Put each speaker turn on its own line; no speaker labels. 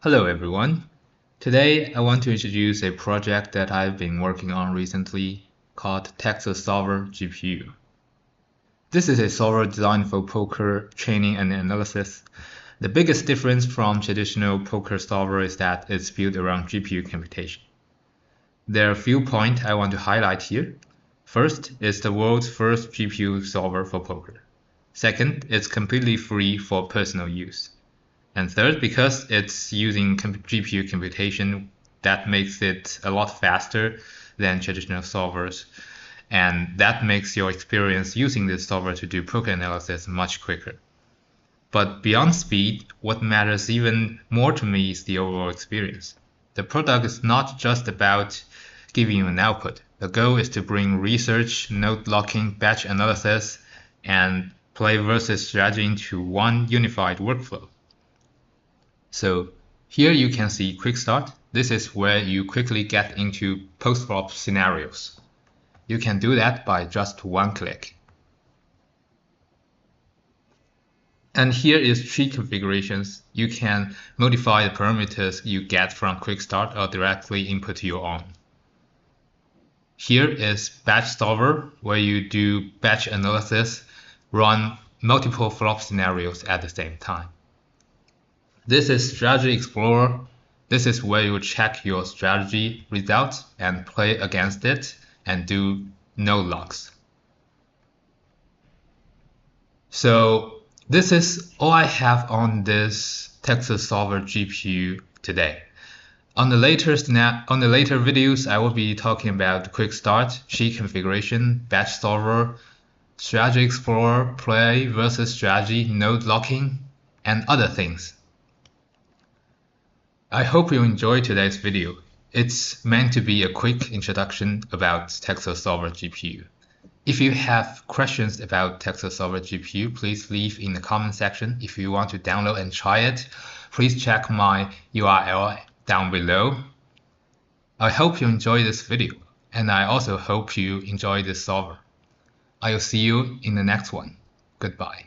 Hello everyone. Today I want to introduce a project that I've been working on recently called TexasSolver GPU. This is a solver designed for poker training and analysis. The biggest difference from traditional poker solver is that it's built around GPU computation. There are a few points I want to highlight here. First, it's the world's first GPU solver for poker. Second, it's completely free for personal use. And third, because it's using GPU computation, that makes it a lot faster than traditional solvers. And that makes your experience using this solver to do poker analysis much quicker. But beyond speed, what matters even more to me is the overall experience. The product is not just about giving you an output. The goal is to bring research, node locking, batch analysis, and play versus strategy into one unified workflow. So here you can see quick start. This is where you quickly get into post-flop scenarios. You can do that by just one click. And here is tree configurations. You can modify the parameters you get from quick start or directly input your own. Here is batch solver, where you do batch analysis, run multiple flop scenarios at the same time. This is Strategy Explorer. This is where you check your strategy results and play against it and do node locks. So this is all I have on this TexasSolver GPU today. On the later videos, I will be talking about quick start, tree configuration, batch solver, strategy explorer, play versus strategy, node locking, and other things. I hope you enjoyed today's video. It's meant to be a quick introduction about TexasSolver GPU. If you have questions about TexasSolver GPU, please leave in the comment section. If you want to download and try it, please check my URL down below. I hope you enjoy this video, and I also hope you enjoy this solver. I'll see you in the next one. Goodbye.